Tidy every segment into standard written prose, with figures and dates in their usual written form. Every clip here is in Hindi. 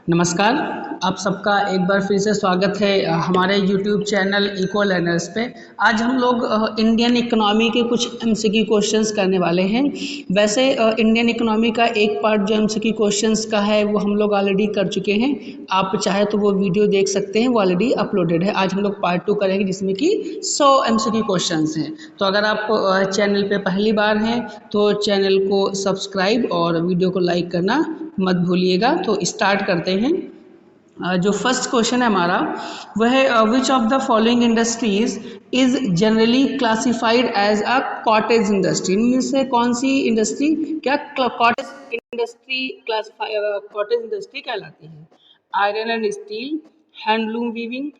नमस्कार। आप सबका एक बार फिर से स्वागत है हमारे YouTube चैनल इको लर्नर्स पे। आज हम लोग इंडियन इकोनॉमी के कुछ एमसीक्यू क्वेश्चंस करने वाले हैं। वैसे इंडियन इकोनॉमी का एक पार्ट जो एमसीक्यू क्वेश्चंस का है वो हम लोग ऑलरेडी कर चुके हैं। आप चाहे तो वो वीडियो देख सकते हैं, वो ऑलरेडी अपलोडेड है। आज हम लोग पार्ट 2 करेंगे जिसमें कि 100 एमसीक्यू क्वेश्चंस हैं। तो अगर आप चैनल पे पहली बार हैं तो चैनल को सब्सक्राइब और वीडियो को लाइक करना मत भूलिएगा। तो स्टार्ट करते हैं। जो फर्स्ट क्वेश्चन है हमारा वह है which of the following industries is generally classified as a cottage industry. इनमें से कौन सी इंडस्ट्री क्या कॉटेज इंडस्ट्री कॉटेज इंडस्ट्री कहलाती है? Iron and steel, handloom weaving,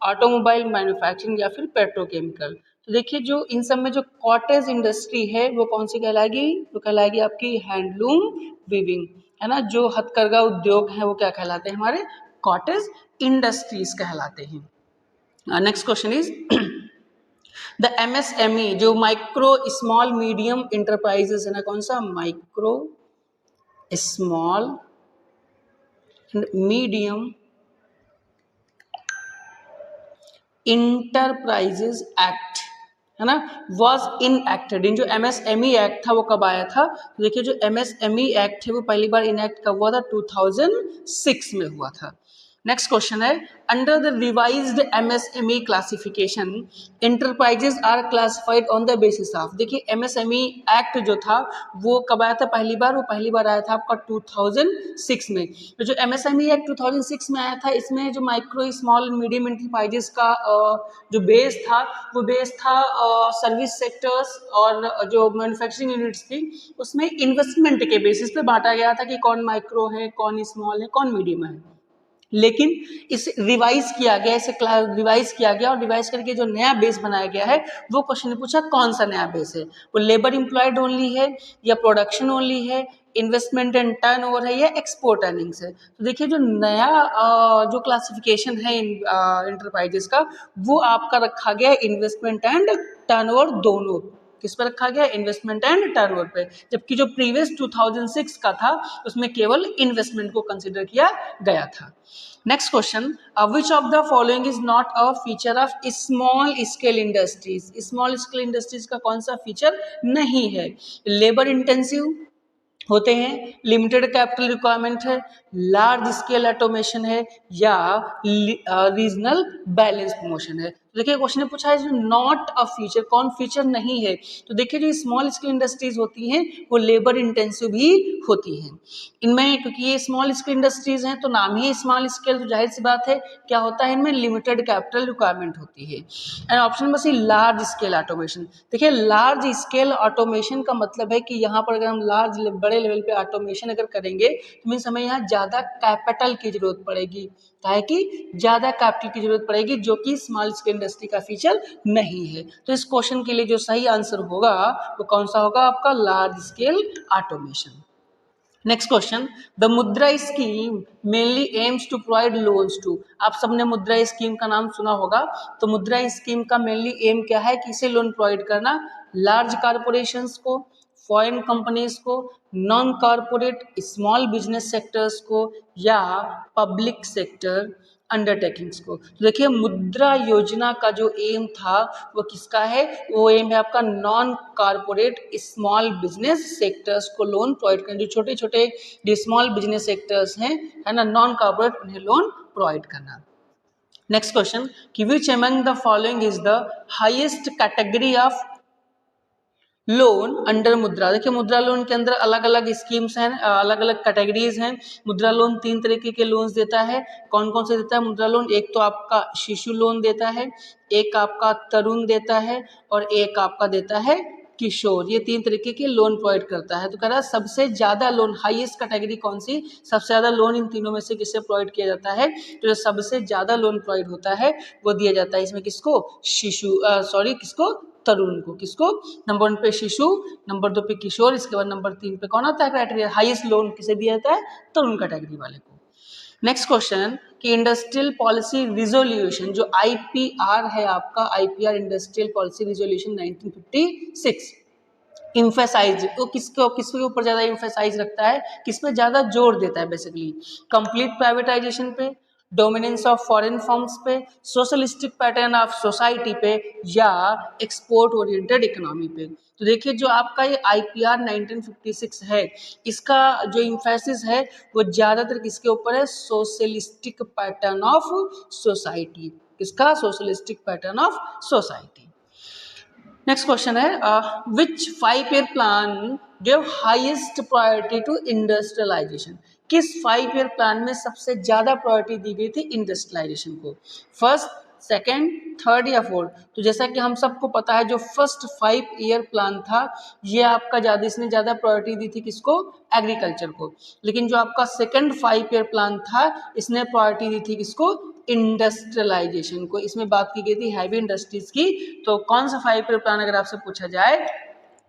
automobile manufacturing या फिर पेट्रोकेमिकल। तो देखिए जो इन सब में जो कॉटेज इंडस्ट्री है वो कौन सी कहलाएगी? तो कहलाएगी आपकी हैंडलूम वीविंग, है ना। जो हथकरघा उद्योग है वो क्या कहलाते हैं? हमारे कॉटेज इंडस्ट्रीज कहलाते हैं। Next question is the MSME जो माइक्रो स्मॉल मीडियम इंटरप्राइजेस है ना, कौन सा? Micro small medium enterprises act, है ना, वॉज इनएक्टेड। इन जो एमएसएमई एक्ट था वो कब आया था? तो देखिए जो एमएसएमई एक्ट है वो पहली बार इनएक्ट कब हुआ था? 2006 में हुआ था। नेक्स्ट क्वेश्चन है under the revised MSME classification enterprises are classified on the basis of. देखिए एमएसएमई एक्ट जो था वो कब आया था पहली बार? वो पहली बार आया था आपका 2006 में। तो जो एमएसएमई एक्ट 2006 में आया था इसमें जो माइक्रो स्मॉल मीडियम इंटरप्राइजेज का जो बेस था वो बेस था सर्विस सेक्टर्स और जो मैन्युफैक्चरिंग यूनिट्स थी उसमें इन्वेस्टमेंट के बेसिस पे बांटा गया था कि कौन माइक्रो है, कौन स्मॉल है, कौन मीडियम है। लेकिन इसे रिवाइज किया गया, इसे रिवाइज किया गया और रिवाइज करके जो नया बेस बनाया गया है वो क्वेश्चन ने पूछा कौन सा नया बेस है? वो लेबर एम्प्लॉयड ओनली है या प्रोडक्शन ओनली है, इन्वेस्टमेंट एंड टर्नओवर है या एक्सपोर्ट अर्निंग्स है? तो देखिए जो नया जो क्लासिफिकेशन है इंटरप्राइजेस का वो आपका रखा गया इन्वेस्टमेंट एंड टर्नओवर दोनों। किस पर रखा गया? इन्वेस्टमेंट एंड टर्नओवर पे। जबकि जो प्रीवियस 2006 का था उसमें केवल इन्वेस्टमेंट को कंसिडर किया गया था। Next question which of the following is not a feature of small scale industries. Small scale industries का कौन सा फीचर नहीं है? लेबर इंटेंसिव होते हैं, लिमिटेड कैपिटल रिक्वायरमेंट है, लार्ज स्केल ऑटोमेशन है या रीजनल बैलेंस प्रमोशन है। तो देखिए क्वेश्चन ने पूछा है जो नॉट अ फीचर, कौन फीचर नहीं है? तो देखिए जो स्मॉल स्केल इंडस्ट्रीज होती हैं वो लेबर इंटेंसिव भी होती हैं। इनमें क्योंकि ये स्मॉल स्केल इंडस्ट्रीज हैं तो नाम ही स्मॉल स्केल, तो जाहिर सी बात है क्या होता है इनमें लिमिटेड कैपिटल रिक्वायरमेंट होती है। And option number C large scale automation. देखिए लार्ज स्केल ऑटोमेशन का मतलब है कि यहाँ पर अगर हम लार्ज बड़े लेवल पे ऑटोमेशन अगर करेंगे तो मीन्स हमें यहाँ ज़्यादा कैपिटल की जरूरत पड़ेगी, क्या है कि ज़्यादा कैपिटल की जरूरत पड़ेगी जो कि स्मॉल स्केल इंडस्ट्री का फीचर नहीं है। तो इस क्वेश्चन के लिए जो सही आंसर होगा वो कौन सा होगा? आपका large scale automation. Next question the Mudra scheme mainly aims to provide loans to. आप सबने मुद्रा स्कीम का नाम सुना होगा। तो मुद्रा स्कीम का मेनली एम क्या है? किसे लोन प्रोवाइड करना? लार्ज कॉरपोरेशंस को, फॉरेन कंपनीज को, non corporate small business sectors को या पब्लिक सेक्टर अंडरटेकिंग्स को। तो देखिए मुद्रा योजना का जो एम था वो किसका है? वो एम है आपका non corporate small business sectors को लोन प्रोवाइड करना। जो छोटे छोटे जो स्मॉल बिजनेस सेक्टर्स हैं, है ना, नॉन कॉरपोरेट, उन्हें लोन प्रोवाइड करना। नेक्स्ट क्वेश्चन कि which among the following is the highest category of loan under मुद्रा। देखिए मुद्रा लोन के अंदर अलग अलग स्कीम्स हैं, अलग अलग कैटेगरीज हैं। मुद्रा लोन 3 तरीके के लोन्स देता है। कौन कौन से देता है मुद्रा लोन? एक तो आपका शिशु लोन देता है, एक आपका तरुण देता है और एक आपका देता है किशोर। ये 3 तरीके के लोन प्रोवाइड करता है। तो कह रहा है सबसे ज्यादा लोन, हाईएस्ट कैटेगरी कौन सी? सबसे ज्यादा लोन इन तीनों में से किससे प्रोवाइड किया जाता है? तो जो सबसे ज्यादा लोन प्रोवाइड होता है वो दिया जाता है इसमें किसको? किसको? तरुण को। किसको? नंबर 1 पे शिशु, नंबर 2 पे किशोर, इसके बाद नंबर 3 पे कौन आता है क्राइटेरिया? हाईएस्ट लोन किसे दिया जाता है? तरुण कैटेगरी वाले को। नेक्स्ट क्वेश्चन कि इंडस्ट्रियल पॉलिसी रिजोल्यूशन जो आईपीआर है आपका, IPR industrial policy resolution 1956 emphasise, वो किसके ऊपर ज्यादा इम्फेसाइज रखता है, किस पे ज्यादा जोर देता है बेसिकली, कंप्लीट प्राइवेटाइजेशन पे, डोमिनेंस ऑफ फॉरेन फर्म्स पे, सोशलिस्टिक पैटर्न ऑफ सोसाइटी पे, या एक्सपोर्ट ओरिएंटेड इकोनॉमी पे। तो देखिए जो आपका ये IPR 1956 है, इसका जो इम्फेसिस है वो ज्यादातर किसके ऊपर है, सोशलिस्टिक पैटर्न ऑफ सोसाइटी, किसका, socialistic pattern of society. Next question है which 5 year plan give highest priority to industrialisation, किस 5 ईयर प्लान में सबसे ज्यादा प्रायोरिटी दी गई थी इंडस्ट्रियलाइजेशन को, फर्स्ट, सेकेंड, थर्ड या फोर्थ। तो जैसा कि हम सबको पता है जो फर्स्ट 5 ईयर प्लान था ये आपका ज्यादा, इसने ज्यादा प्रायोरिटी दी थी किसको, एग्रीकल्चर को। लेकिन जो आपका सेकेंड 5 ईयर प्लान था इसने प्रायोरिटी दी थी किसको, इंडस्ट्रियलाइजेशन को। इसमें बात की गई थी हैवी इंडस्ट्रीज की। तो कौन सा 5 ईयर प्लान अगर आपसे पूछा जाए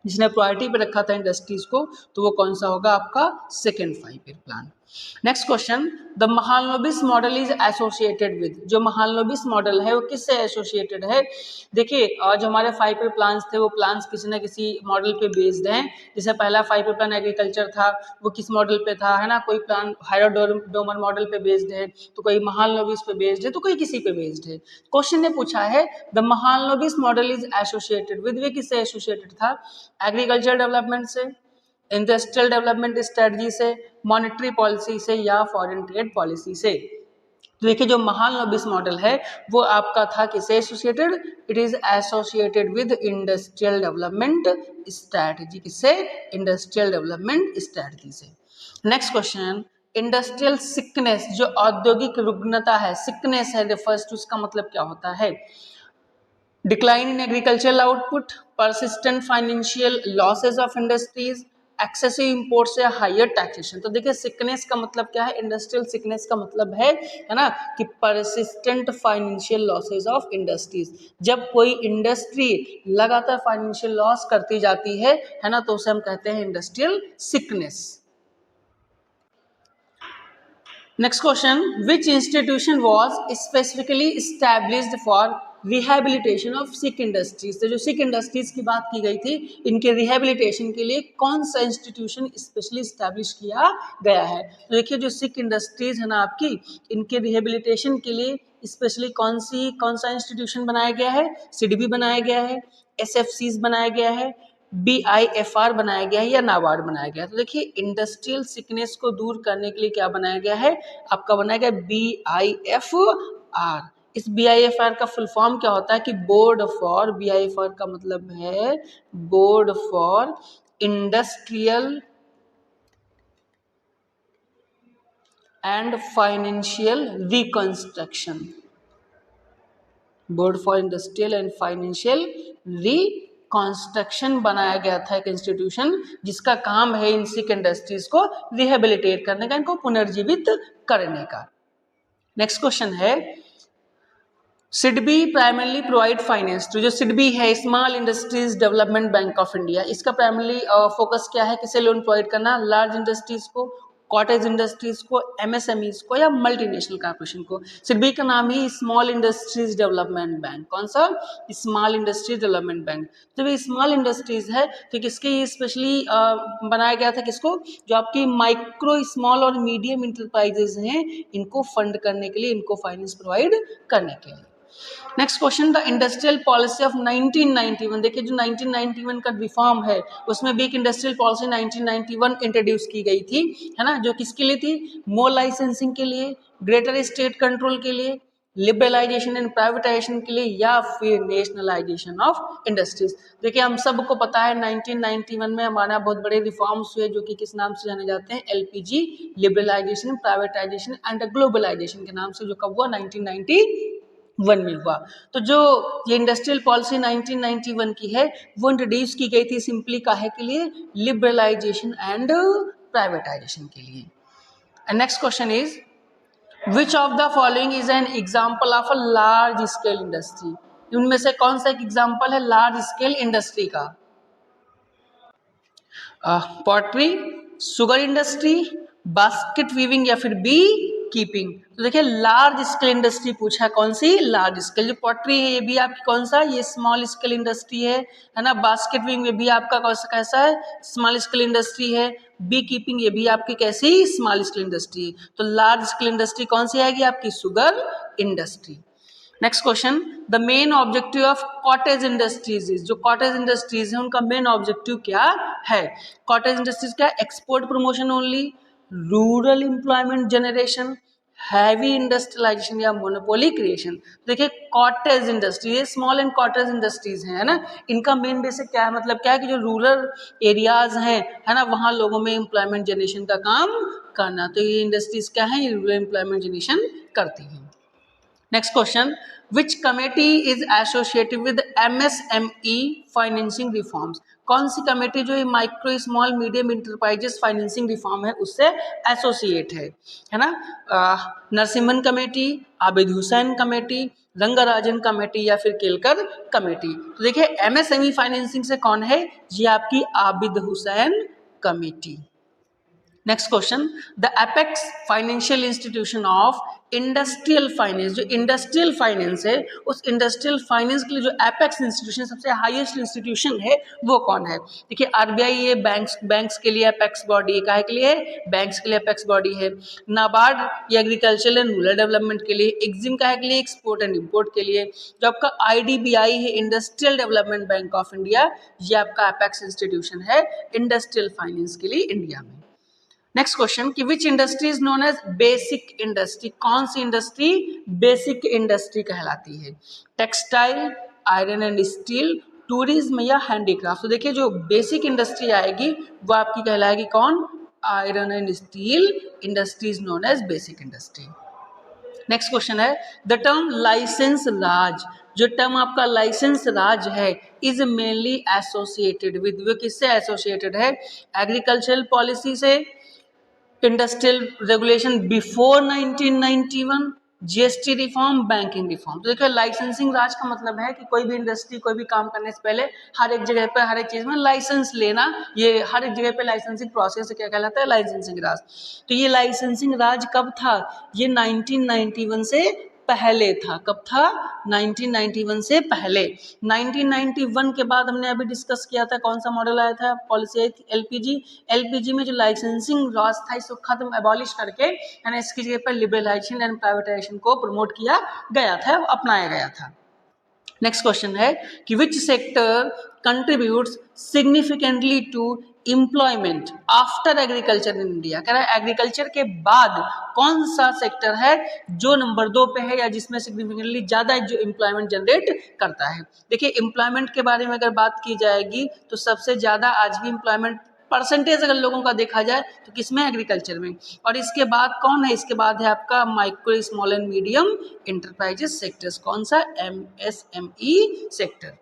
जिसने प्रायोरिटी पे रखा था इंडस्ट्रीज को, तो वो कौन सा होगा, आपका second 5 year plan. Next question, the Mahalanobis model is associated with, जो महालनोबिस मॉडल है वो किससे एसोसिएटेड है। देखिए जो हमारे 5 ईयर प्लान्स थे वो प्लान्स किसी न किसी मॉडल पे बेस्ड हैं। जैसे पहला 5 ईयर प्लान एग्रीकल्चर था, वो किस मॉडल पे था, है ना, कोई प्लान हायरोडोमर मॉडल पे बेस्ड है, तो कोई महालनोबिस पे बेस्ड है, तो कोई किसी पे बेस्ड है। क्वेश्चन ने पूछा है the Mahalanobis model is associated with, वे किससे एसोसिएटेड था, एग्रीकल्चर डेवलपमेंट से, इंडस्ट्रियल डेवलपमेंट स्ट्रेटजी से, मॉनेटरी पॉलिसी से, या फॉरेन ट्रेड पॉलिसी से। तो देखिए जो महालनोबिस मॉडल है वो आपका था किससे associated, it is associated with industrial development strategy, किससे, इंडस्ट्रियल डेवलपमेंट स्ट्रेटजी से। नेक्स्ट क्वेश्चन, इंडस्ट्रियल सिकनेस, जो औद्योगिक रुग्णता है, सिकनेस है रिफर्स टू, उसका मतलब क्या होता है, decline in agricultural output, persistent financial losses of industries, excessive import से हायर टैक्सेशन। तो देखिए सिकनेस का मतलब क्या है, इंडस्ट्रियल सिकनेस का मतलब है ना, कि persistent financial losses of industries, जब कोई इंडस्ट्री लगातार फाइनेंशियल लॉस करती जाती है ना, तो उसे हम कहते हैं industrial sickness. Next question, which institution was specifically established for rehabilitation of sick industries. तो जो सिक इंडस्ट्रीज की बात की गई थी इनके रिहेबिलिटेशन के लिए कौन सा इंस्टीट्यूशन स्पेशली एस्टैब्लिश किया गया है। तो देखिए जो सिक इंडस्ट्रीज है ना आपकी, इनके रिहेबिलिटेशन के लिए स्पेशली कौन सा इंस्टीट्यूशन बनाया गया है, सिडबी बनाया गया है, SFCs बनाया गया है, BIFR बनाया गया है, या नाबार्ड बनाया गया है। तो देखिए इंडस्ट्रियल सिकनेस को दूर करने के लिए क्या बनाया गया है, आपका बनाया गया BIFR। इस BIFR का फुल फॉर्म क्या होता है कि बोर्ड फॉर, BIFR का मतलब है board for industrial and financial reconstruction, board for industrial and financial reconstruction बनाया गया था, एक इंस्टीट्यूशन जिसका काम है इन सिक इंडस्ट्रीज को रिहेबिलिटेट करने का, इनको पुनर्जीवित करने का। नेक्स्ट क्वेश्चन है, सिडबी प्राइमरली प्रोवाइड फाइनेंस। तो जो सिडबी है small industries development bank of India, इसका प्राइमरली फोकस क्या है, किसे लोन प्रोवाइड करना, लार्ज इंडस्ट्रीज को, कॉटेज इंडस्ट्रीज को, MSMEs को, या मल्टीनेशनल कॉर्पोरेशन को। सिडबी का नाम ही स्मॉल इंडस्ट्रीज डेवलपमेंट बैंक, कौन सा, स्मॉल इंडस्ट्रीज डेवलपमेंट बैंक। जब ये स्मॉल इंडस्ट्रीज है तो किसके स्पेशली बनाया गया था, किसको, जो आपकी माइक्रो स्मॉल और मीडियम इंटरप्राइजेज हैं इनको फंड करने के लिए, इनको फाइनेंस प्रोवाइड करने के लिए। Next question, the industrial policy of 1991। देखिए जो 1991 का रिफॉर्म है उसमें बिग इंडस्ट्रियल पॉलिसी 1991 इंट्रोड्यूस की गई थी, है ना, जो किसके लिए थी, मोर लाइसेंसिंग के लिए, ग्रेटर स्टेट कंट्रोल के लिए, लिबरलाइजेशन एंड प्राइवेटाइजेशन के लिए, या फिर नेशनलाइजेशन ऑफ इंडस्ट्रीज। देखिए हम सबको पता है 1991 में हमारा बहुत बड़े रिफॉर्म्स हुए जो कि किस नाम से जाने जाते हैं, LPG, liberalisation, privatisation and globalisation के नाम से, जो कब हुआ, 1991 में हुआ। तो जो ये इंडस्ट्रियल पॉलिसी 1991 की है वो इंट्रोड्यूस की गई थी सिंपली काहे के लिए, लिबरलाइजेशन एंड प्राइवेटाइजेशन के लिए। And next question is, which of the following is an example of a large scale industry. उनमें से कौन सा एक एग्जाम्पल है लार्ज स्केल इंडस्ट्री का, pottery, sugar industry, basket weaving, या फिर बी कीपिंग। तो देखिए लार्ज स्केल इंडस्ट्री पूछा, कौन सी? Large scale. जो पॉटरी है ये भी आपकी कौन सा? ये स्मॉल स्केल इंडस्ट्री है ना। बास्केट वीविंग में भी आपका कैसा है? स्मॉल स्केल इंडस्ट्री है। बी कीपिंग ये भी आपकी कैसी? Small scale industry. तो लार्ज स्केल इंडस्ट्री कौन सी आएगी आपकी? Sugar industry. Next question, the main objective of cottage industries is, जो कॉटेज इंडस्ट्रीज है उनका मेन ऑब्जेक्टिव क्या है? कॉटेज इंडस्ट्रीज क्या? Export promotion only, rural employment generation, heavy industrialisation या मोनोपोली क्रिएशन। देखिए कॉटेज इंडस्ट्री, ये स्मॉल एंड कॉटेज इंडस्ट्रीज हैं, है ना। इनका मेन बेसिक क्या है? मतलब क्या है कि जो रूरल एरियाज हैं, है ना, वहाँ लोगों में एम्प्लॉयमेंट जनरेशन का काम करना। तो ये इंडस्ट्रीज क्या है? ये रूरल एम्प्लॉयमेंट जनरेशन करती हैं। Next question, which committee is associated with MSME financing reforms? कौन सी कमेटी जो micro small medium enterprises financing reform है उससे एसोसिएट है ना? Narasimhan committee, Abid Hussain committee, Rangarajan committee या फिर केलकर कमेटी। तो देखिए MSME फाइनेंसिंग से कौन है? ये आपकी Abid Hussain committee. Next question, the apex financial institution of industrial finance, जो इंडस्ट्रियल फाइनेंस है उस इंडस्ट्रियल फाइनेंस के लिए जो एपेक्स इंस्टीट्यूशन सबसे हाईएस्ट इंस्टीट्यूशन है वो कौन है? देखिए आरबीआई ये बैंक्स के लिए एपेक्स बॉडी है। काहे के लिए? बैंक्स के लिए एपेक्स बॉडी है। नाबार्ड ये एग्रीकल्चर एंड रूरल डेवलपमेंट के लिए। एग्जिम काहे के लिए? एक्सपोर्ट एंड इम्पोर्ट के लिए। जो आपका IDBI है, industrial development bank of India, ये आपका एपेक्स इंस्टीट्यूशन है इंडस्ट्रियल फाइनेंस के लिए इंडिया में। नेक्स्ट क्वेश्चन कि which industry is known as basic industry? कौन सी इंडस्ट्री बेसिक इंडस्ट्री कहलाती है? Textile, iron and steel, tourism या हैंडीक्राफ्ट? तो देखिए जो बेसिक इंडस्ट्री आएगी वो आपकी कहलाएगी कौन? Iron and steel industry is known as basic industry. Next question है द टर्म लाइसेंस राज, जो टर्म आपका लाइसेंस राज है इज मेनली एसोसिएटेड विद, वो किससे एसोसिएटेड है? एग्रीकल्चरल पॉलिसी से, industrial regulation before 1991, GST reform, banking reform. तो देखिए लाइसेंसिंग राज का मतलब है कि कोई भी इंडस्ट्री कोई भी काम करने से पहले हर एक जगह पे हर एक चीज में लाइसेंस लेना, ये हर एक जगह पे लाइसेंसिंग प्रोसेस क्या कहलाता है? लाइसेंसिंग राज। तो ये लाइसेंसिंग राज कब था? ये 1991 से पहले था। कब था? 1991 से पहले। 1991 के बाद हमने अभी डिस्कस किया था कौन सा मॉडल आया था? पॉलिसी आई थी LPG। LPG में जो लाइसेंसिंग राज था इसको खत्म, एबॉलिश करके यानी इसकी जगह पर लिबरलाइजेशन एंड प्राइवेटाइजेशन को प्रमोट किया गया था, अपनाया गया था। नेक्स्ट क्वेश्चन है कि which sector contributes significantly to employment after agriculture in India? कह रहा है एग्रीकल्चर के बाद कौन सा सेक्टर है जो नंबर 2 पे है या जिसमें सिग्निफिकेंटली ज्यादा जो एम्प्लॉयमेंट जनरेट करता है? देखिए एम्प्लॉयमेंट के बारे में अगर बात की जाएगी तो सबसे ज्यादा आज भी एम्प्लॉयमेंट परसेंटेज अगर लोगों का देखा जाए तो किसमें? एग्रीकल्चर में। और इसके बाद कौन है? इसके बाद है आपका micro small and medium enterprises sectors. कौन सा? MSME sector.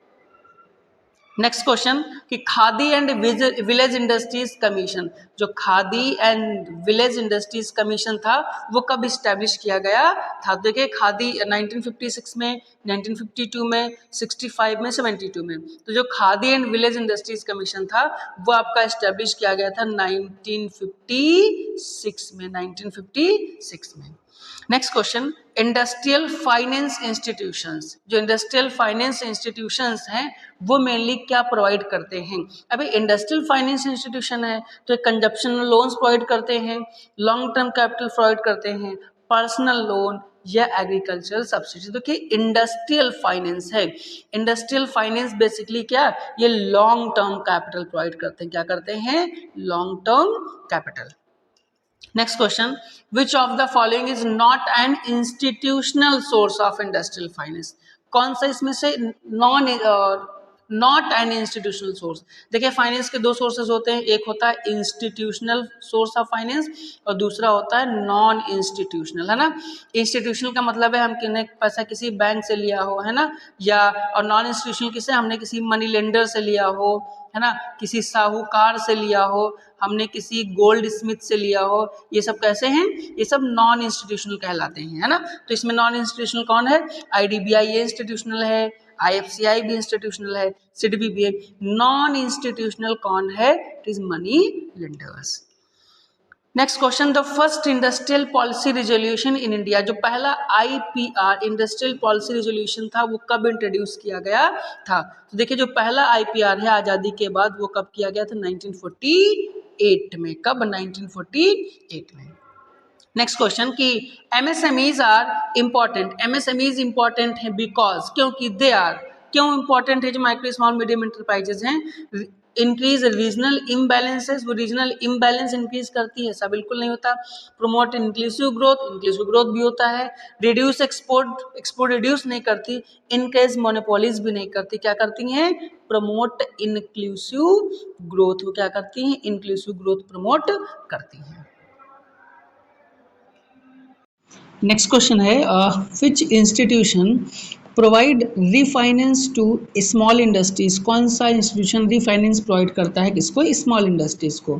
नेक्स्ट क्वेश्चन कि Khadi and village industries commission, जो Khadi and village industries commission था वो कब इस्टेब्लिश किया गया था? देखिए खादी 1956 में, 1952 में, 65 में, 72 में। तो जो Khadi and village industries commission था वो आपका इस्टेब्लिश किया गया था 1956 में, 1956 में। Next question, industrial finance institutions, जो इंडस्ट्रियल फाइनेंस इंस्टीट्यूशंस हैं वो मेनली क्या प्रोवाइड करते हैं? अभी इंडस्ट्रियल फाइनेंस इंस्टीट्यूशन है तो कंजप्शन लोन्स प्रोवाइड करते हैं, लॉन्ग टर्म कैपिटल प्रोवाइड करते हैं, पर्सनल लोन या एग्रीकल्चरल सब्सिडी। देखिए इंडस्ट्रियल फाइनेंस है, इंडस्ट्रियल फाइनेंस बेसिकली क्या? ये लॉन्ग टर्म कैपिटल प्रोवाइड करते हैं। क्या करते हैं? Long term capital. Next question, which of the following is not an institutional source of industrial finance? कौन सा इसमें से नॉट एन इंस्टीट्यूशनल सोर्स? देखिए फाइनेंस के दो सोर्सेज होते हैं, एक होता है इंस्टीट्यूशनल सोर्स ऑफ फाइनेंस और दूसरा होता है नॉन इंस्टीट्यूशनल, है ना। इंस्टीट्यूशनल का मतलब है हमने पैसा किसी बैंक से लिया हो, है ना, या और नॉन इंस्टीट्यूशनल किसे? हमने किसी मनी लेंडर से लिया हो, है ना, किसी साहूकार से लिया हो, हमने किसी गोल्ड स्मिथ से लिया हो। ये सब कैसे हैं? ये सब नॉन इंस्टीट्यूशनल कहलाते हैं, है ना। तो इसमें नॉन इंस्टीट्यूशनल कौन है? IDBI ये इंस्टीट्यूशनल है, IFCI भी इंस्टीट्यूशनल है, SIDBI भी है। नॉन इंस्टीट्यूशनल कौन है? It is money lenders. Next question, the first industrial policy resolution in India, जो पहला आईपीआर इंडस्ट्रियल पॉलिसी रिजोल्यूशन था वो कब इंट्रोड्यूस किया गया था? तो देखिए जो पहला आईपीआर है आज़ादी के बाद वो कब किया गया था? 1948 में। कब? 1948 में। नेक्स्ट क्वेश्चन कि MSMEs are important, MSMEs important है बिकॉज, क्योंकि दे आर, क्यों इम्पॉर्टेंट है जो माइक्रो स्मॉल मीडियम इंटरप्राइजेज हैं? इंक्रीज रीजनल इम्बैलेंसेस, वो रीजनल इम्बैलेंस इंक्रीज करती है, ऐसा बिल्कुल नहीं होता। प्रोमोट इंक्लूसिव ग्रोथ भी होता है। रिड्यूस एक्सपोर्ट, एक्सपोर्ट रिड्यूस नहीं करती। इनकेस मोनोपोलीज भी नहीं करती, क्या करती हैं? प्रमोट इंक्लूसिव ग्रोथ, वो क्या करती हैं? इंक्लूसिव ग्रोथ प्रमोट करती हैं। नेक्स्ट क्वेश्चन है, which institution provide refinance to small industries, कौन सा इंस्टीट्यूशन रीफाइनेंस प्रोवाइड करता है किसको? स्मॉल इंडस्ट्रीज को।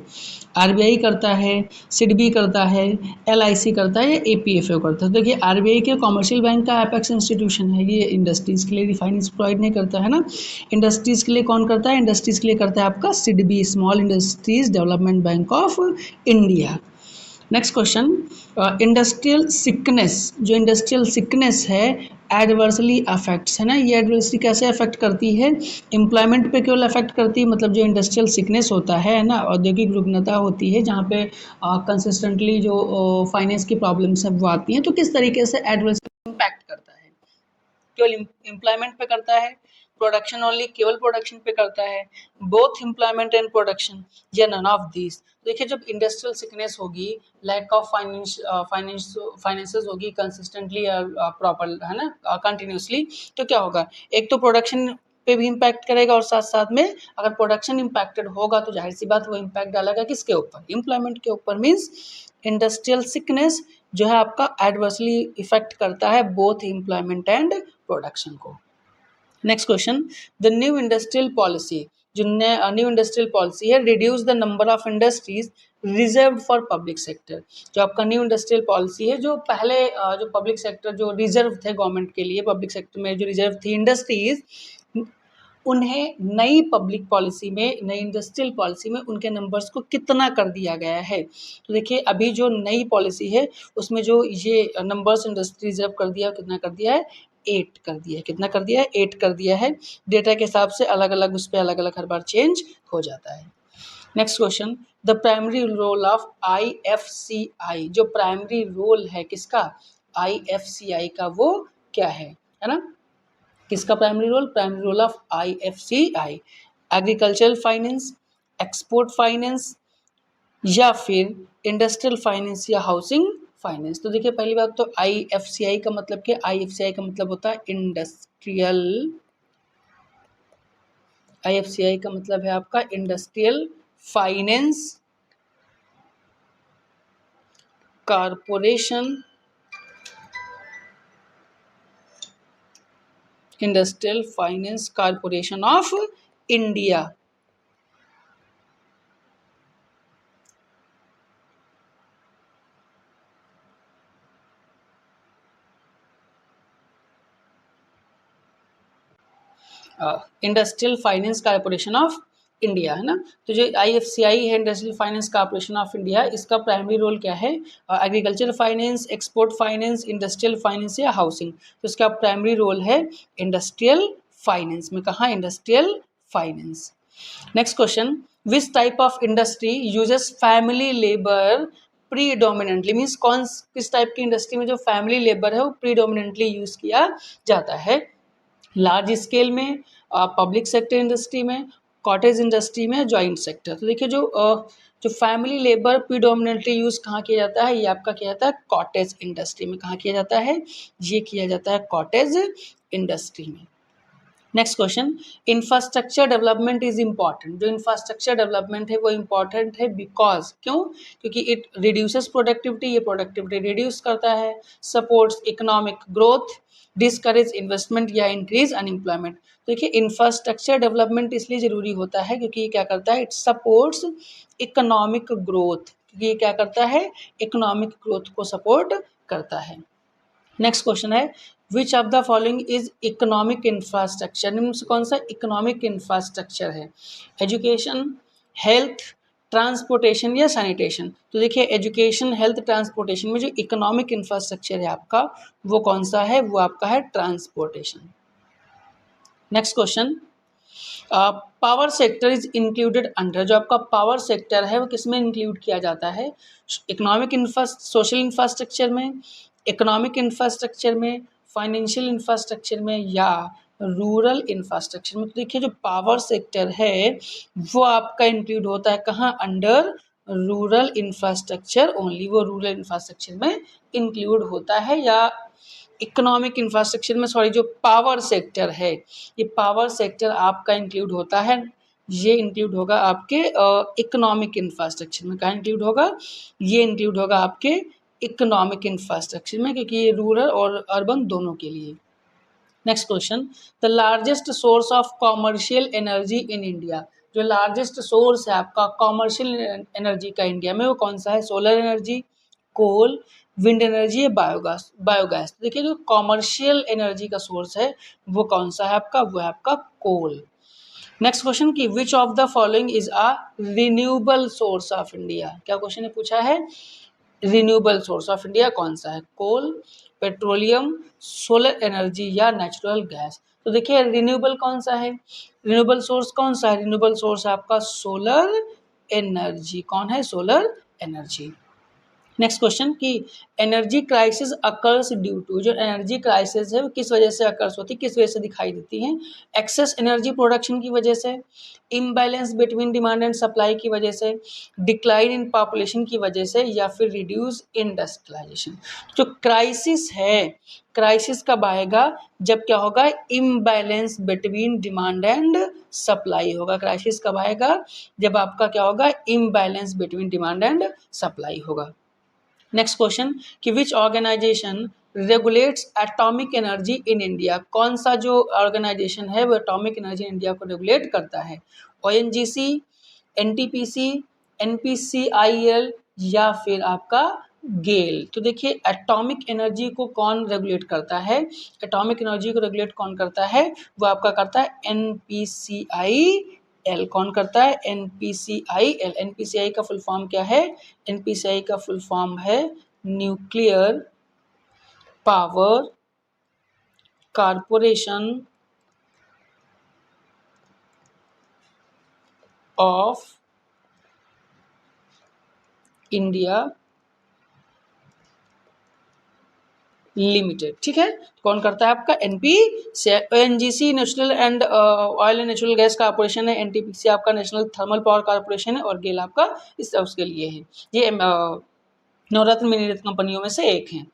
आरबीआई करता है, सिडबी करता है, एलआईसी करता है या एपीएफओ करता है? देखिए आरबीआई के कॉमर्शियल बैंक का एपेक्स इंस्टीट्यूशन है, ये इंडस्ट्रीज के लिए रिफाइनेंस प्रोवाइड नहीं करता है ना। इंडस्ट्रीज के लिए कौन करता है? इंडस्ट्रीज के लिए करता है आपका SIDBI, small industries development bank of India. Next question, industrial sickness, जो इंडस्ट्रियल सिकनेस है एडवर्सली अफेक्ट्स, है ना, ये एडवर्सली कैसे अफेक्ट करती है? एम्प्लॉयमेंट पे केवल अफेक्ट करती है, मतलब जो इंडस्ट्रियल सिकनेस होता है ना, औद्योगिक रुग्णता होती है जहाँ पे कंसिस्टेंटली जो फाइनेंस की प्रॉब्लम्स है वो आती हैं, तो किस तरीके से एडवर्सली इम्पैक्ट करता है? केवल एम्प्लॉयमेंट पे करता है? प्रोडक्शन ओनली, केवल प्रोडक्शन पे करता है? बोथ एम्प्लॉयमेंट एंड प्रोडक्शन, या नन ऑफ दिस? देखिए जब इंडस्ट्रियल सिकनेस होगी, लैक ऑफ फाइनेंसेस होगी कंसिस्टेंटली प्रॉपर, है ना, कंटिन्यूसली, तो क्या होगा? एक तो प्रोडक्शन पे भी इम्पैक्ट करेगा और साथ साथ में अगर प्रोडक्शन इम्पैक्टेड होगा तो जाहिर सी बात वो इम्पैक्ट डालेगा किसके ऊपर? एम्प्लॉयमेंट के ऊपर। मीन्स इंडस्ट्रियल सिकनेस जो है आपका एडवर्सली इफेक्ट करता है बोथ एम्प्लॉयमेंट एंड प्रोडक्शन को। Next question, the new industrial policy, जो न्यू इंडस्ट्रियल पॉलिसी है, reduce the number of industries reserve for public sector, जो आपका न्यू इंडस्ट्रियल पॉलिसी है, जो पहले जो पब्लिक सेक्टर जो रिजर्व थे गवर्नमेंट के लिए, पब्लिक सेक्टर में जो रिजर्व थी इंडस्ट्रीज, उन्हें नई पब्लिक पॉलिसी में, नई इंडस्ट्रियल पॉलिसी में उनके नंबर्स को कितना कर दिया गया है? तो देखिए अभी जो नई पॉलिसी है उसमें जो ये नंबर्स इंडस्ट्री रिजर्व कर दिया, कितना कर दिया है? 8 कर दिया है। कितना कर दिया है? 8 कर दिया है। डेटा के हिसाब से अलग अलग उस पर अलग अलग हर बार चेंज हो जाता है। Next question, the primary role of IFCI, जो प्राइमरी रोल है किसका? आईएफसीआई का, वो क्या है ना? किसका primary role? Primary role of IFCI, agricultural finance, export finance, या फिर इंडस्ट्रियल फाइनेंस या हाउसिंग फाइनेंस? तो देखिए पहली बात तो आईएफसीआई का मतलब क्या? आईएफसीआई का मतलब होता है इंडस्ट्रियल, आईएफसीआई का मतलब है आपका industrial finance corporation, industrial finance corporation of India. Industrial finance corporation of India, है ना। तो जो आईएफसीआई है industrial finance corporation of India, इसका प्राइमरी रोल क्या है? Agriculture finance, export finance, industrial finance या हाउसिंग? तो इसका प्राइमरी रोल है इंडस्ट्रियल फाइनेंस में। कहाँ? Industrial finance. Next question, which type of industry uses family labour predominantly, means कौन किस टाइप की इंडस्ट्री में जो फैमिली लेबर है वो प्रीडोमिनेंटली यूज किया जाता है? लार्ज स्केल में, पब्लिक सेक्टर इंडस्ट्री में, कॉटेज इंडस्ट्री में, जॉइंट सेक्टर? तो देखिए जो फैमिली लेबर प्रीडोमिनेंटली यूज़ कहाँ किया जाता है? ये आपका किया जाता है कॉटेज इंडस्ट्री में। कहाँ किया जाता है? ये किया जाता है कॉटेज इंडस्ट्री में। Next question, infrastructure development is important, जो इंफ्रास्ट्रक्चर डेवलपमेंट है वो इम्पॉर्टेंट है बिकॉज, क्यों? क्योंकि इट रिड्यूसेस प्रोडक्टिविटी, ये प्रोडक्टिविटी रिड्यूस करता है। Supports economic growth, discourage investment या इंक्रीज अनएम्प्लॉयमेंट? देखिए इंफ्रास्ट्रक्चर डेवलपमेंट इसलिए ज़रूरी होता है क्योंकि ये क्या करता है? इट सपोर्ट्स इकोनॉमिक ग्रोथ, क्योंकि ये क्या करता है? इकोनॉमिक ग्रोथ को सपोर्ट करता है। नेक्स्ट क्वेश्चन है, which of the following is economic infrastructure? निम्न से कौन सा इकोनॉमिक इंफ्रास्ट्रक्चर है? एजुकेशन, हेल्थ, ट्रांसपोर्टेशन या सैनिटेशन। तो देखिए एजुकेशन, हेल्थ, ट्रांसपोर्टेशन में जो इकोनॉमिक इंफ्रास्ट्रक्चर है आपका वो कौन सा है, वो आपका है transportation. Next question, power sector is included under, जो आपका पावर सेक्टर है वो किसमें इंक्लूड किया जाता है, इकोनॉमिक सोशल इंफ्रास्ट्रक्चर में, इकोनॉमिक इंफ्रास्ट्रक्चर में, फाइनेंशियल इंफ्रास्ट्रक्चर में या रूरल इंफ्रास्ट्रक्चर में। तो देखिए जो पावर सेक्टर है वो आपका इंक्लूड होता है कहाँ, अंडर रूरल इंफ्रास्ट्रक्चर ओनली, वो रूरल इंफ्रास्ट्रक्चर में इंक्लूड होता है, या इकोनॉमिक इंफ्रास्ट्रक्चर में, सॉरी, जो पावर सेक्टर है ये पावर सेक्टर आपका इंक्लूड होता है, ये इंक्लूड होगा आपके इकोनॉमिक इंफ्रास्ट्रक्चर में। कहाँ इंक्लूड होगा, ये इंक्लूड होगा आपके इकोनॉमिक इंफ्रास्ट्रक्चर में, क्योंकि ये रूरल और अर्बन दोनों के लिए। Next question, the largest source of commercial energy in India, जो लार्जेस्ट सोर्स है आपका कॉमर्शियल एनर्जी का इंडिया में वो कौन सा है, सोलर एनर्जी, कोल, विंड एनर्जी या बायोगैस। बायोगैस देखिए जो कॉमर्शियल एनर्जी का सोर्स है वो कौन सा है आपका, वो है आपका कोल। नेक्स्ट क्वेश्चन की विच of the following is a renewable source of India, क्या क्वेश्चन ने पूछा है, रिन्यूएबल सोर्स ऑफ इंडिया कौन सा है, कोल, पेट्रोलियम, सोलर एनर्जी या नेचुरल गैस। तो देखिए रिन्यूएबल कौन सा है, रिन्यूएबल सोर्स कौन सा है, रिन्यूएबल सोर्स है आपका सोलर एनर्जी। कौन है, सोलर एनर्जी। नेक्स्ट क्वेश्चन की energy crisis occurs due to, जो एनर्जी क्राइसिस है वो किस वजह से अकर्स होती है, किस वजह से दिखाई देती है, एक्सेस एनर्जी प्रोडक्शन की वजह से, imbalance between demand and supply की वजह से, डिक्लाइन इन पॉपुलेशन की वजह से या फिर रिड्यूस इंडस्ट्रियलाइजेशन। जो क्राइसिस है, क्राइसिस कब आएगा, जब क्या होगा, imbalance between demand and supply होगा। क्राइसिस कब आएगा, जब आपका क्या होगा, imbalance between demand and supply होगा। नेक्स्ट क्वेश्चन कि which organization regulates atomic energy in India, कौन सा जो ऑर्गेनाइजेशन है वो एटॉमिक एनर्जी इन इंडिया को रेगुलेट करता है, ओएनजीसी, एनटीपीसी, एनपीसीआईएल या फिर आपका गेल। तो देखिए एटॉमिक एनर्जी को कौन रेगुलेट करता है, एटॉमिक एनर्जी को रेगुलेट कौन करता है, वो आपका करता है एनपीसीआई एल। कौन करता है, एनपीसीआईएल। एनपीसीआई का फुल फॉर्म क्या है, एनपीसीआई का फुल फॉर्म है nuclear power corporation of India limited. ठीक है, कौन करता है आपका, NGC national and oil and natural gas corporation है, एनटीपीसी आपका नेशनल थर्मल पावर कॉर्पोरेशन है और गेल आपका इस उसके लिए है, ये नवरत्न मिनीरत्न कंपनियों में से एक है।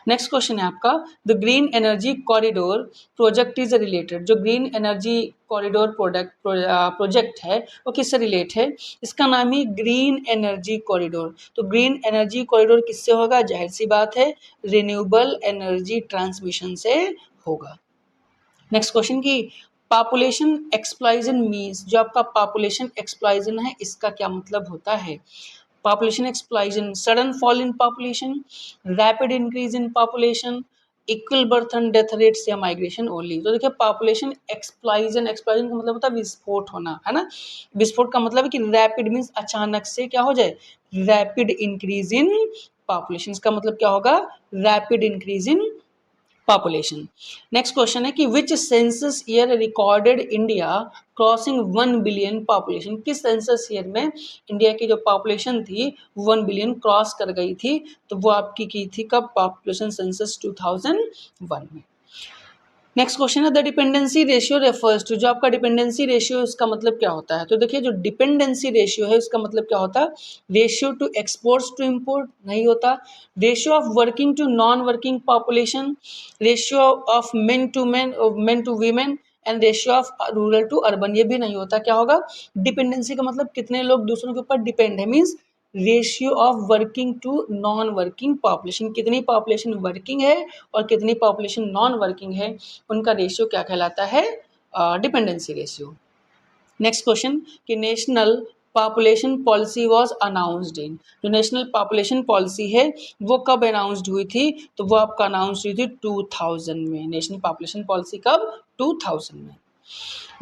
नेक्स्ट क्वेश्चन है आपका the green energy corridor project is related, जो ग्रीन एनर्जी कॉरिडोर प्रोजेक्ट है वो किससे रिलेट है, इसका नाम ही ग्रीन एनर्जी कॉरिडोर। तो ग्रीन एनर्जी कॉरिडोर किससे होगा, जाहिर सी बात है रिन्यूएबल एनर्जी ट्रांसमिशन से होगा। नेक्स्ट क्वेश्चन की पॉपुलेशन एक्सप्लॉजन मीन्स, जो आपका पॉपुलेशन एक्सप्लॉजन है इसका क्या मतलब होता है, population explosion, sudden fall in population, rapid increase in population, equal birth and death rates या migration only। तो देखिए पॉपुलेशन एक्सप्लॉजन, एक्सप्लॉजन का मतलब होता है विस्फोट होना, है ना, विस्फोट का मतलब है कि रैपिड मीन्स अचानक से क्या हो जाए, रैपिड इंक्रीज इन पॉपुलेशन, का मतलब क्या होगा, rapid increase in population. Next question है कि which census year recorded India crossing 1 billion population, किस सेंसस ईयर में इंडिया की जो पॉपुलेशन थी 1 बिलियन क्रॉस कर गई थी, तो वो आपकी की थी कब, पॉपुलेशन सेंसस 2001 में। नेक्स्ट क्वेश्चन है the dependency ratio refers to, जो आपका डिपेंडेंसी रेशियो इसका मतलब क्या होता है, तो देखिए जो डिपेंडेंसी रेशियो है उसका मतलब क्या होता है, ratio to exports to import नहीं होता, ratio of working to non working population, ratio of men to women and ratio of rural to urban, ये भी नहीं होता। क्या होगा, डिपेंडेंसी का मतलब कितने लोग दूसरों के ऊपर डिपेंड है, means ratio of working to non working population, कितनी पॉपुलेशन वर्किंग है और कितनी पॉपुलेशन नॉन वर्किंग है, उनका रेशियो क्या कहलाता है, डिपेंडेंसी रेशियो। नेक्स्ट क्वेश्चन कि national population policy was announced in, जो नेशनल पॉपुलेशन पॉलिसी है वो कब अनाउंस्ड हुई थी, तो वो आपका अनाउंस हुई थी 2000 में। नेशनल पॉपुलेशन पॉलिसी कब, 2000 में।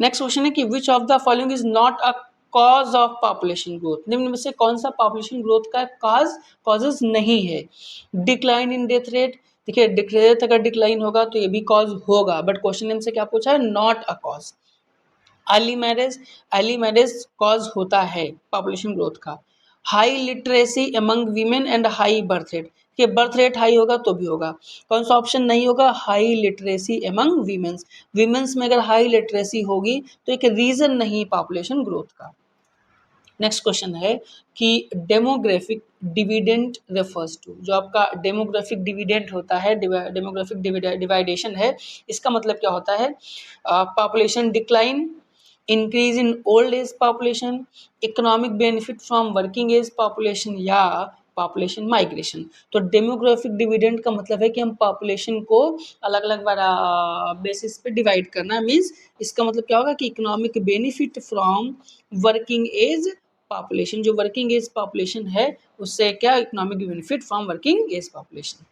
नेक्स्ट क्वेश्चन है कि विच of the following is not a cause of population growth, निम्न में से कौन सा पॉपुलेशन ग्रोथ का कॉजेज नहीं है? डिक्लाइन इन डेथ रेट, देखिए डेथ रेट अगर डिक्लाइन होगा तो ये भी कॉज होगा, बट क्वेश्चन नेम से क्या पूछा है? Not a cause. Early marriage cause होता है पॉपुलेशन ग्रोथ का। High literacy among women and high birth rate, कि बर्थ रेट हाई होगा तो भी होगा। कौन सा ऑप्शन नहीं होगा? High literacy among women's, women's में अगर हाई लिटरेसी होगी तो एक रीजन नहीं पॉपुलेशन ग्रोथ का। नेक्स्ट क्वेश्चन है कि डेमोग्राफिक डिविडेंड रेफर्स टू, जो आपका डेमोग्राफिक डिविडेंड होता है, डेमोग्राफिक डिवाइडेशन है, इसका मतलब क्या होता है? Population decline, increase in old age population, economic benefit from working age population या पॉपुलेशन माइग्रेशन। तो डेमोग्राफिक डिविडेंड का मतलब है कि हम पॉपुलेशन को अलग अलग बेसिस पे डिवाइड करना, मीन्स इसका मतलब क्या होगा कि economic benefit from working age population, जो वर्किंग एज पॉपुलेशन है उससे क्या economic benefit from working age population.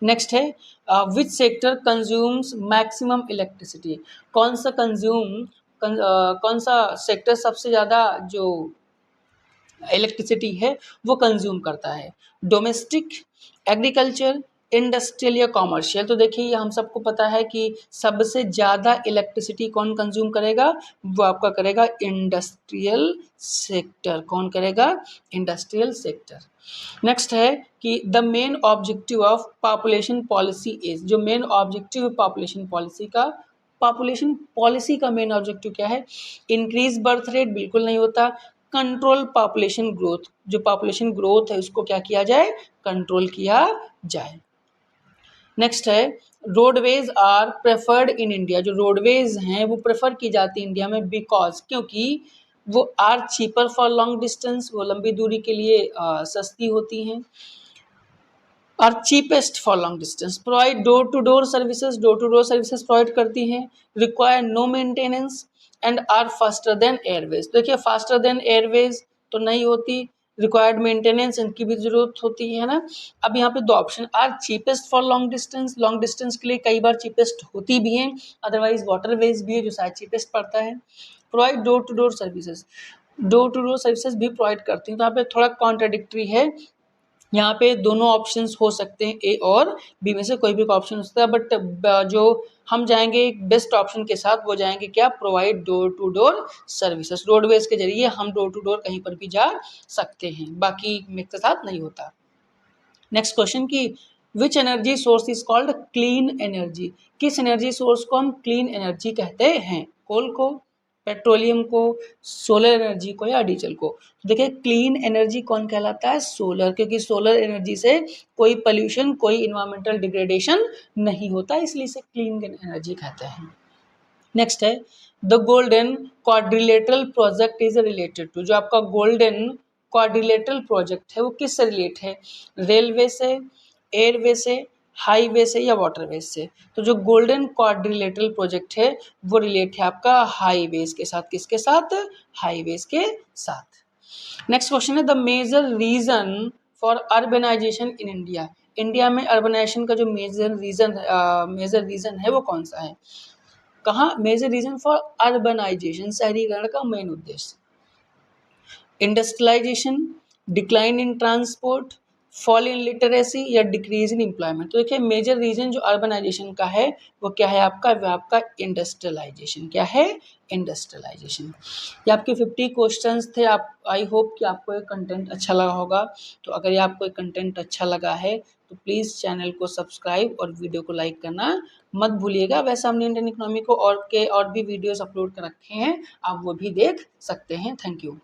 Next है which sector consumes maximum electricity, कौन सा सेक्टर सबसे ज़्यादा जो इलेक्ट्रिसिटी है वो कंज्यूम करता है? डोमेस्टिक, एग्रीकल्चर, इंडस्ट्रियल या कॉमर्शियल। तो देखिए ये हम सबको पता है कि सबसे ज़्यादा इलेक्ट्रिसिटी कौन कंज्यूम करेगा? वो आपका करेगा इंडस्ट्रियल सेक्टर। कौन करेगा? Industrial sector. नेक्स्ट है कि the main objective of population policy is, जो मेन ऑब्जेक्टिव है पॉपुलेशन पॉलिसी का मेन ऑब्जेक्टिव क्या है? इंक्रीज बर्थ रेट, बिल्कुल नहीं होता। कंट्रोल पॉपुलेशन ग्रोथ, जो पॉपुलेशन ग्रोथ है उसको क्या किया जाए? कंट्रोल किया जाए। नेक्स्ट है roadways are preferred in India, जो रोडवेज हैं वो प्रेफर की जाती है इंडिया में बिकॉज, क्योंकि वो are cheaper for long distance, वो लंबी दूरी के लिए सस्ती होती हैं, और cheapest for long distance, provide door to door services provide करती हैं, require no maintenance and are faster than airways. देखिए फास्टर देन एयरवेज तो नहीं होती, रिक्वायर्ड मेंटेनेंस इनकी भी जरूरत होती है ना। अब यहाँ पे दो option, are cheapest for long distance के लिए कई बार चीपेस्ट होती भी हैं, अदरवाइज वाटरवेज भी है जो शायद चीपेस्ट पड़ता है। Provide door to door services भी प्रोवाइड करती हैं, तो यहाँ पे थोड़ा कॉन्ट्राडिक्टरी है, यहाँ पे दोनों ऑप्शंस हो सकते हैं, ए और बी में से कोई भी ऑप्शन हो सकता है, बट जो हम जाएंगे बेस्ट ऑप्शन के साथ वो जाएंगे क्या? Provide door to door services, roadways के जरिए हम डोर टू डोर कहीं पर भी जा सकते हैं, बाकी मिक्स के साथ नहीं होता। नेक्स्ट क्वेश्चन की which energy source is called clean energy, किस एनर्जी सोर्स को हम क्लीन एनर्जी कहते हैं? कोल को, पेट्रोलियम को, सोलर एनर्जी को या डीजल को? तो देखिए क्लीन एनर्जी कौन कहलाता है? सोलर, क्योंकि सोलर एनर्जी से कोई पोल्यूशन, कोई इन्वायरमेंटल डिग्रेडेशन नहीं होता, इसलिए इसे क्लीन एनर्जी कहते हैं। नेक्स्ट है the golden quadrilateral project is related to, जो आपका गोल्डन क्वाड्रिलेटरल प्रोजेक्ट है वो किससे रिलेट है? रेलवे से, एयरवे से, हाईवे से या वाटरवे से? तो जो गोल्डन क्वाड्रिलेटरल प्रोजेक्ट है वो रिलेट है आपका हाईवेज के साथ, किसके साथ? हाईवेज के साथ। नेक्स्ट क्वेश्चन है the major reason for urbanization in India, India में अर्बनाइजेशन का जो मेजर रीजन है वो कौन सा है? कहाँ? मेजर रीजन फॉर अर्बनाइजेशन, शहरीकरण का मेन उद्देश्य, industrialization, decline in transport, fall in literacy या डिक्रीज इन एम्प्लॉयमेंट? तो देखिए मेजर रीजन जो अर्बनाइजेशन का है वो क्या है आपका? वो आपका इंडस्ट्रियलाइजेशन। क्या है? इंडस्ट्रियलाइजेशन। ये आपके 50 क्वेश्चंस थे। आप, आई होप कि आपको ये कंटेंट अच्छा लगा होगा। तो अगर ये आपको ये कंटेंट अच्छा लगा है तो प्लीज़ चैनल को सब्सक्राइब और वीडियो को लाइक करना मत भूलिएगा। वैसे हमने इंडियन इकोनॉमी को और भी वीडियोस अपलोड कर रखे हैं, आप वो भी देख सकते हैं। Thank you.